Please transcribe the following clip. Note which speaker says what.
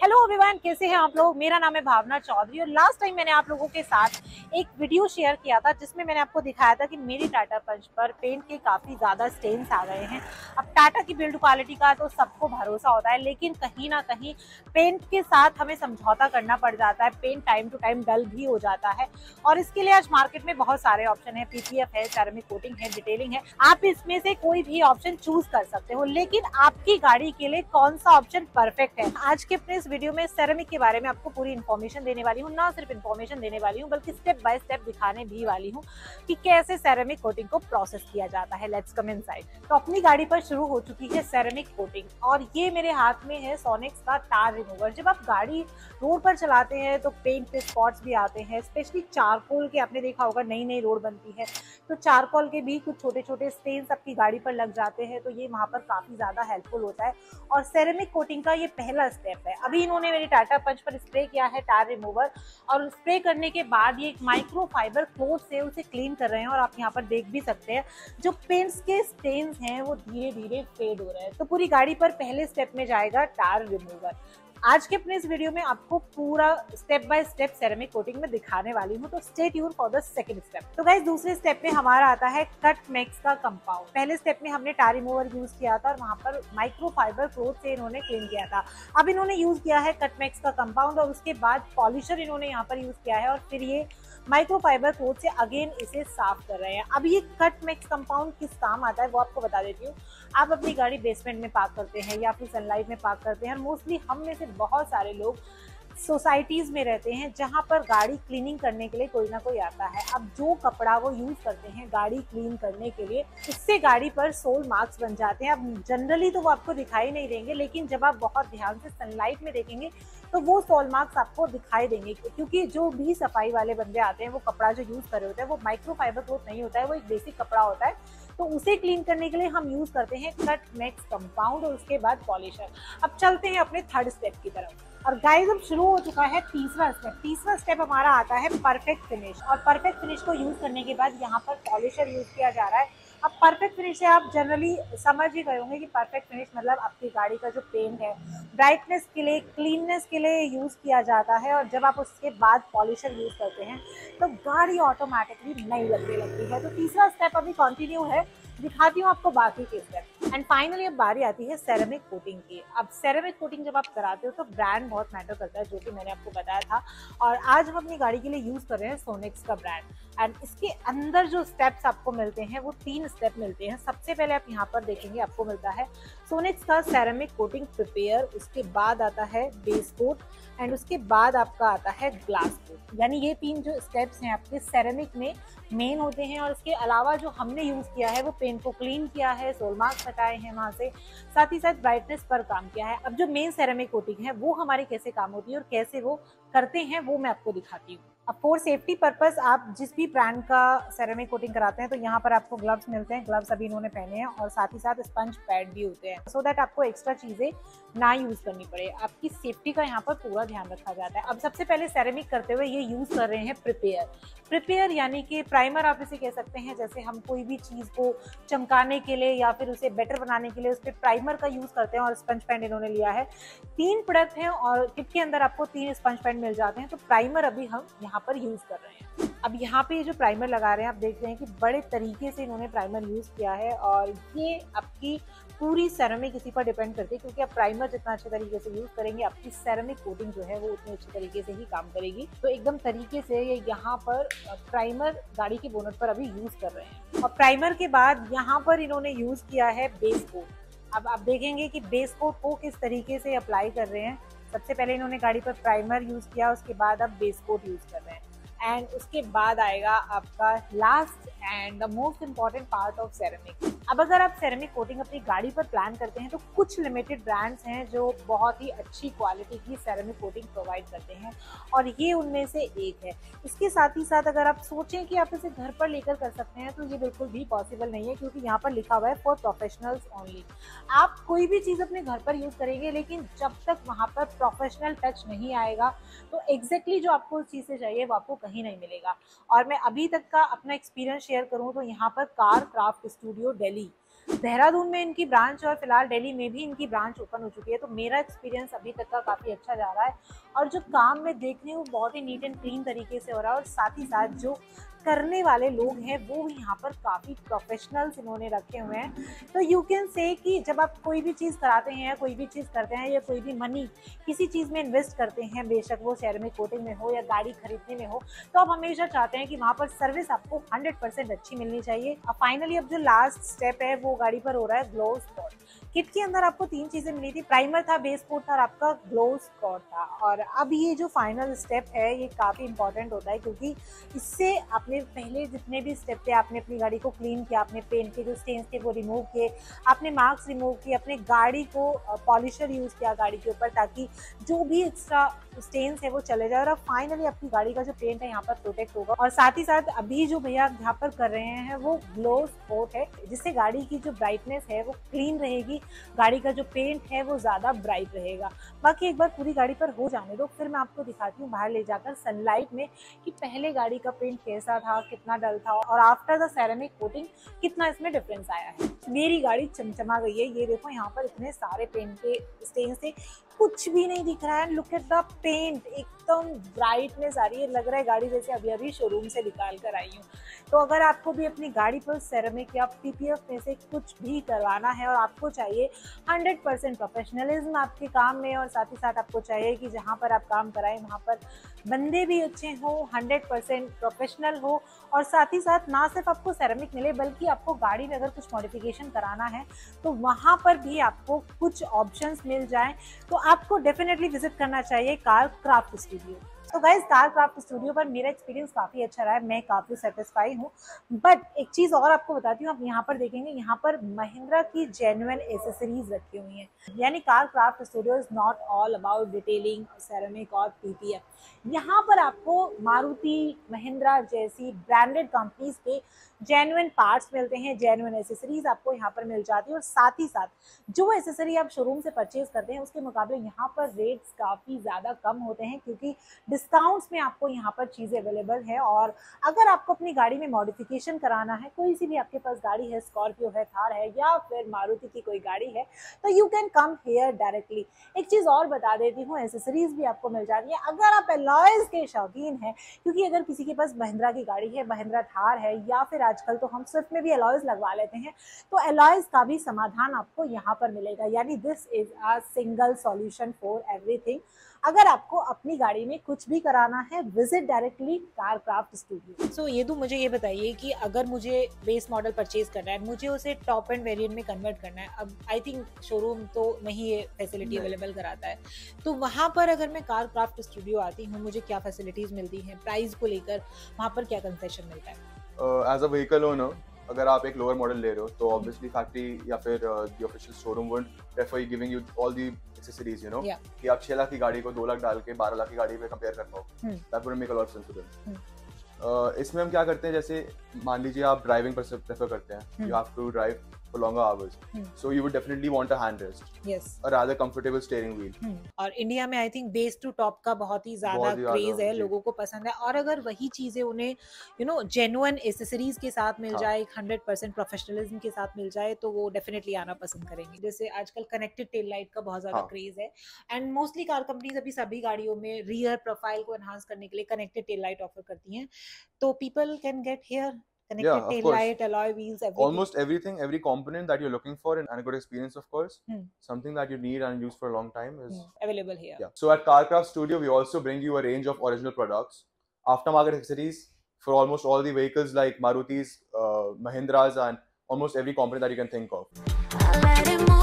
Speaker 1: Hello everyone, कैसे हैं आप लोग। मेरा नाम है भावना चौधरी और लास्ट टाइम मैंने आप लोगों के साथ एक वीडियो शेयर किया था जिसमें मैंने आपको दिखाया था कि मेरी टाटा पंच पर पेंट के काफ़ी ज़्यादा स्टेन्स आ गए हैं। अब टाटा की बिल्ड क्वालिटी का तो सबको भरोसा होता है, लेकिन कहीं ना कहीं पेंट के साथ हमें समझौता करना पड़ जाता है। पेंट टाइम टू टाइम डल भी हो जाता है और इसके लिए आज मार्केट में बहुत सारे ऑप्शन है। पीपीएफ है, सेरेमिक कोटिंग है, डिटेलिंग है। आप इसमें से कोई भी ऑप्शन चूज कर सकते हो, लेकिन आपकी गाड़ी के लिए कौन सा ऑप्शन परफेक्ट है। आज के अपने इस वीडियो में सेरेमिक के बारे में आपको पूरी इन्फॉर्मेशन देने वाली हूँ। ना सिर्फ इन्फॉर्मेशन देने वाली हूँ बल्कि स्टेप बाय स्टेप दिखाने भी वाली हूँ कि कैसे सेरेमिक कोटिंग को प्रोसेस किया जाता है। Let's come inside. तो अपनी गाड़ी पर शुरू हो चुकी है सेरेमिक कोटिंग और ये मेरे हाथ में है सोनिक्स का टार रिमूवर। जब आप गाड़ी रोड पर चलाते हैं तो पेंट पे स्पॉट्स भी आते हैं, स्पेशली चारकोल के। आपने देखा होगा नई नई रोड बनती है तो चारकोल के भी कुछ छोटे छोटे स्टेन्स आपकी गाड़ी पर लग जाते हैं, तो ये वहां पर काफी ज्यादा हेल्पफुल होता है और सेरेमिक कोटिंग का ये पहला स्टेप है। अभी इन्होंने मेरी टाटा पंच पर स्प्रे किया है टार रिमूवर और स्प्रे करने के बाद ये एक माइक्रो फाइबर क्लॉथ से उसे क्लीन कर रहे हैं और आप यहाँ पर देख भी सकते हैं जो पेंट्स के स्टेन्स हैं वो धीरे धीरे फेड हो रहे हैं। तो पूरी गाड़ी पर पहले स्टेप में जाएगा टार रिमूवर। आज के अपने इस वीडियो में आपको पूरा step by step ceramic coating में दिखाने वाली हूँ, तो stay tune for the second step. तो गाइस, दूसरे स्टेप में हमारा आता है कट मैक्स का कंपाउंड। पहले स्टेप में हमने टार रिमूवर यूज किया था और वहां पर माइक्रो फाइबर क्लॉथ से इन्होंने क्लीन किया था। अब इन्होंने यूज किया है कट मैक्स का कंपाउंड और उसके बाद पॉलिशर इन्होंने यहाँ पर यूज किया है और फिर ये माइक्रो फाइबर क्लॉथ से अगेन इसे साफ कर रहे हैं। अब ये कट मैक्स कंपाउंड किस काम आता है वो आपको बता देती हूँ। आप अपनी गाड़ी बेसमेंट में पार्क करते हैं या फिर सनलाइट में पार्क करते हैं और मोस्टली हम में से बहुत सारे लोग सोसाइटीज में रहते हैं जहां पर गाड़ी क्लीनिंग करने के लिए कोई ना कोई आता है। अब जो कपड़ा वो यूज करते हैं गाड़ी क्लीन करने के लिए, उससे गाड़ी पर सोल मार्क्स बन जाते हैं। अब जनरली तो वो आपको दिखाई नहीं देंगे, लेकिन जब आप बहुत ध्यान से सनलाइट में देखेंगे तो वो सोल मार्क्स आपको दिखाई देंगे, क्योंकि जो भी सफाई वाले बंदे आते हैं वो कपड़ा जो यूज कर रहे होते हैं वो माइक्रो फाइबर क्लॉथ नहीं होता है, वो एक बेसिक कपड़ा होता है। तो उसे क्लीन करने के लिए हम यूज करते हैं कट मैक्स कंपाउंड और उसके बाद पॉलिशर। अब चलते हैं अपने थर्ड स्टेप की तरफ। और गाइस, अब शुरू हो चुका है तीसरा स्टेप। तीसरा स्टेप हमारा आता है परफेक्ट फिनिश और परफेक्ट फिनिश को यूज करने के बाद यहाँ पर पॉलिशर यूज किया जा रहा है। अब परफेक्ट फिनिश से आप जनरली समझ ही गए होंगे कि परफेक्ट फिनिश मतलब आपकी गाड़ी का जो पेंट है ब्राइटनेस के लिए, क्लीननेस के लिए यूज किया जाता है और जब आप उसके बाद पॉलिशर यूज करते हैं तो गाड़ी ऑटोमेटिकली नई लगने लगती है। तो तीसरा स्टेप अभी कंटिन्यू है, दिखाती हूँ आपको बाकी के स्टेप। एंड फाइनली अब बारी आती है सेरेमिक कोटिंग की। अब सेरेमिक कोटिंग जब आप कराते हो तो ब्रांड बहुत मैटर करता है, जो कि मैंने आपको बताया था। और आज हम अपनी गाड़ी के लिए यूज कर रहे हैं सोनिक्स का ब्रांड। एंड इसके अंदर जो स्टेप्स आपको मिलते हैं वो 3 स्टेप मिलते हैं। सबसे पहले आप यहाँ पर देखेंगे आपको मिलता है सोनिक्स का सेरेमिक कोटिंग प्रिपेयर, उसके बाद आता है बेस कोट एंड उसके बाद आपका आता है ग्लास कोट। यानी ये 3 जो स्टेप्स हैं आपके सेरेमिक में मेन होते हैं। और इसके अलावा जो हमने यूज किया है वो पेंट को क्लीन किया है, सोल मार्क्स हटाए हैं वहां से, साथ ही साथ ब्राइटनेस पर काम किया है। अब जो मेन सेरेमिक कोटिंग है वो हमारी कैसे काम होती है और कैसे वो करते हैं वो मैं आपको दिखाती हूँ। अब फॉर सेफ्टी पर्पस आप जिस भी ब्रांड का सेरेमिक कोटिंग कराते हैं तो यहाँ पर आपको ग्लव्स मिलते हैं। ग्लव्स अभी इन्होंने पहने हैं और साथ ही साथ स्पंज पैड भी होते हैं, सो दैट आपको एक्स्ट्रा चीजें ना यूज करनी पड़े। आपकी सेफ्टी का यहाँ पर पूरा ध्यान रखा जाता है। अब सबसे पहले सेरेमिक करते हुए ये यूज कर रहे हैं प्रिपेयर। प्रिपेयर यानी कि प्राइमर आप इसे कह सकते हैं। जैसे हम कोई भी चीज को चमकाने के लिए या फिर उसे बेटर बनाने के लिए उस पर प्राइमर का यूज करते हैं और स्पंज पैड इन्होंने लिया है। 3 प्रोडक्ट हैं और किट के अंदर आपको 3 स्पंज पैड मिल जाते हैं। तो प्राइमर अभी हम यहाँ पर यूज कर रहे हैं। अब यहाँ पे जो प्राइमर लगा रहे हैं आप देख रहे हैं कि बड़े तरीके से इन्होंने प्राइमर यूज किया है और ये आपकी पूरी सेरेमिक इसी पर डिपेंड करती है, क्योंकि आप प्राइमर जितना अच्छे तरीके से यूज करेंगे आपकी सेरेमिक कोटिंग जो है वो उतने अच्छे तरीके से ही काम करेगी। तो एकदम तरीके से ये यहाँ पर प्राइमर गाड़ी के बोनट पर अभी यूज कर रहे हैं। और प्राइमर के बाद यहाँ पर इन्होंने यूज किया है बेस कोट। अब आप देखेंगे कि बेस कोट को किस तरीके से अप्लाई कर रहे हैं। सबसे पहले इन्होंने गाड़ी पर प्राइमर यूज किया, उसके बाद अब बेस कोट यूज कर रहे हैं एंड उसके बाद आएगा आपका last and the most important part of ceramic. अब अगर आप सेरेमिक कोटिंग अपनी गाड़ी पर प्लान करते हैं तो कुछ लिमिटेड ब्रांड्स हैं जो बहुत ही अच्छी क्वालिटी की सेरेमिक कोटिंग प्रोवाइड करते हैं और ये उनमें से एक है। इसके साथ ही साथ अगर आप सोचें कि आप इसे घर पर लेकर कर सकते हैं तो ये बिल्कुल भी पॉसिबल नहीं है, क्योंकि यहाँ पर लिखा हुआ है फॉर प्रोफेशनल्स ओनली। आप कोई भी चीज़ अपने घर पर यूज करेंगे, लेकिन जब तक वहाँ पर प्रोफेशनल टच नहीं आएगा तो एग्जैक्टली जो आपको उस चीज़ से चाहिए वो आपको कहीं नहीं मिलेगा। और मैं अभी तक का अपना एक्सपीरियंस शेयर करूँ तो यहाँ पर car Craft studio Delhi Dehradun में इनकी ब्रांच और फिलहाल दिल्ली में भी इनकी ब्रांच ओपन हो चुकी है। तो मेरा एक्सपीरियंस अभी तक का काफ़ी अच्छा जा रहा है और जो काम मैं देख रही हूँ बहुत ही नीट एंड क्लीन तरीके से हो रहा है और साथ ही साथ जो करने वाले लोग हैं वो भी यहाँ पर काफ़ी प्रोफेशनल्स इन्होंने रखे हुए हैं। तो यू कैन से कि जब आप कोई भी चीज़ कराते हैं या कोई भी चीज़ करते हैं या कोई भी मनी किसी चीज़ में इन्वेस्ट करते हैं, बेशक वो सेरेमिक कोटिंग में हो या गाड़ी खरीदने में हो, तो आप हमेशा चाहते हैं कि वहाँ पर सर्विस आपको 100% अच्छी मिलनी चाहिए। अब फाइनली अब जो लास्ट स्टेप है वो गाड़ी पर हो रहा है ग्लो स्पॉट। किट के अंदर आपको 3 चीज़ें मिली थी, प्राइमर था, बेस कोट था और आपका ग्लो स्पॉट था। और अब ये जो फाइनल स्टेप है ये काफ़ी इंपॉर्टेंट होता है क्योंकि इससे आपने पहले जितने भी स्टेप थे, आपने अपनी गाड़ी को क्लीन किया, आपने पेंट के जो स्टेन्स थे वो रिमूव किए, आपने मार्क्स रिमूव किए, अपने गाड़ी को पॉलिशर यूज़ किया गाड़ी के ऊपर ताकि जो भी एक्स्ट्रा स्टेन्स है वो चले जाए और अब फाइनली अपनी गाड़ी का जो पेंट है यहाँ पर प्रोटेक्ट होगा। और साथ ही साथ अभी जो भैया यहाँ पर कर रहे हैं वो ग्लो स्पॉट है जिससे गाड़ी की जो ब्राइटनेस है वो क्लीन रहेगी, गाड़ी का जो पेंट है वो ज़्यादा ब्राइट रहेगा। बाकी एक बार पूरी गाड़ी पर हो जाने दो, फिर मैं आपको दिखाती हूँ बाहर ले जाकर सनलाइट में कि पहले गाड़ी का पेंट कैसा था, कितना डल था और आफ्टर द सेरेमिक कोटिंग कितना इसमें डिफरेंस आया है। मेरी गाड़ी चमचमा गई है, ये देखो यहाँ पर इतने सारे पेंट के स्टेन से कुछ भी नहीं दिख रहा है। लुक एट द पेंट, एकदम ब्राइटनेस आ रही है, लग रहा है गाड़ी जैसे अभी अभी शोरूम से निकाल कर आई हूँ। तो अगर आपको भी अपनी गाड़ी पर सेरेमिक या पीपीएफ में से कुछ भी करवाना है और आपको चाहिए 100% प्रोफेशनलिज्म आपके काम में और साथ ही साथ आपको चाहिए कि जहाँ पर आप काम कराएं वहाँ पर बंदे भी अच्छे हों, 100% प्रोफेशनल हो और साथ ही साथ ना सिर्फ आपको सेरेमिक मिले बल्कि आपको गाड़ी में अगर कुछ मॉडिफिकेशन कराना है तो वहाँ पर भी आपको कुछ ऑप्शंस मिल जाएं, तो आपको डेफिनेटली विजिट करना चाहिए कार क्राफ्ट स्टूडियो। तो गाइज कार क्राफ्ट स्टूडियो पर मेरा एक्सपीरियंस काफ़ी अच्छा रहा है, मैं काफ़ी सेटिस्फाई हूँ। बट एक चीज़ और आपको बताती हूँ, आप यहाँ पर देखेंगे यहाँ पर महिंद्रा की जेन्युइन एसेसरीज रखी हुई हैं। यानी car Craft studio is not all about detailing, ceramic और पीपीएफ। यहाँ पर आपको मारुति, महिंद्रा जैसी ब्रांडेड कंपनीज के जेन्युइन पार्ट्स मिलते हैं, जेन्युइन एसेसरीज आपको यहाँ पर मिल जाती है और साथ ही साथ जो एसेसरी आप शोरूम से परचेज करते हैं उसके मुकाबले यहाँ पर रेट्स काफ़ी ज़्यादा कम होते हैं क्योंकि डिस्काउंट्स में आपको यहाँ पर चीज़ें अवेलेबल है। और अगर आपको अपनी गाड़ी में मॉडिफिकेशन कराना है, कोई सी भी आपके पास गाड़ी है, स्कॉर्पियो है, थार है या फिर मारुति की कोई गाड़ी है, तो you can come here directly. एक चीज़ और बता देती हूँ, एसेसरीज भी आपको मिल जाती है अगर आप एलॉयज के शौकीन हैं, क्योंकि अगर किसी के पास महिंद्रा की गाड़ी है, महिंद्रा थार है या फिर आजकल तो हम स्विफ्ट में भी एलॉयज लगवा लेते हैं, तो एलॉयज का भी समाधान आपको यहाँ पर मिलेगा। यानी this is a single solution for everything. अगर आपको अपनी गाड़ी में कुछ भी कराना है, visit directly Car Craft Studio. So ये तो मुझे ये बताइए कि अगर मुझे बेस मॉडल परचेज करना है, मुझे उसे टॉप एंड वेरिएंट में कन्वर्ट करना है, अब आई थिंक शोरूम तो नहीं ये फैसिलिटी अवेलेबल कराता है, तो वहाँ पर अगर मैं कार क्राफ्ट स्टूडियो आती हूँ मुझे क्या फैसिलिटीज मिलती हैं, प्राइस को लेकर वहाँ पर क्या कंसेशन मिलता है?
Speaker 2: एज अ व्हीकल ओनर, अगर आप एक लोअर मॉडल ले रहे हो तो ऑब्वियसली फैक्ट्री या फिर the official showroom would prefer giving you all the accessories, you know, कि आप 6 लाख की गाड़ी को 2 लाख डाल के 12 लाख की गाड़ी पे कंपेयर कर पाओ। That would make a lot of sense to them. इसमें हम क्या करते हैं, जैसे मान लीजिए आप ड्राइविंग पर प्रेफर करते हैं, you have to drive for longer hours, so you would definitely want a hand rest,
Speaker 1: yes,
Speaker 2: a rather comfortable steering wheel।
Speaker 1: और इंडिया में I think base to top का बहुत ही ज्यादा क्रेज है, लोगों को पसंद है। और अगर वही चीजें उन्हें यू नो जेन्युइन एसेसरीज के साथ मिल जाए, 100% प्रोफेशनलिज्म के साथ मिल जाए, तो वो डेफिनेटली आना पसंद करेंगे। जैसे आजकल कनेक्टेड टेल लाइट का बहुत ज्यादा क्रेज है एंड मोस्टली कार कंपनीज अभी सभी गाड़ियों में रियर प्रोफाइल को एनहांस करने के लिए कनेक्टेड टेल लाइट ऑफर करती हैं, तो people can get here connected tail light, alloy wheels, everything.
Speaker 2: Almost everything, every component that you're looking for and a good experience, of course, something that you need and use for a long time is
Speaker 1: available here.
Speaker 2: Yeah. So at CarCraft Studio, we also bring you a range of original products, aftermarket accessories for almost all the vehicles like Marutis, Mahindras, and almost every component that you can think of.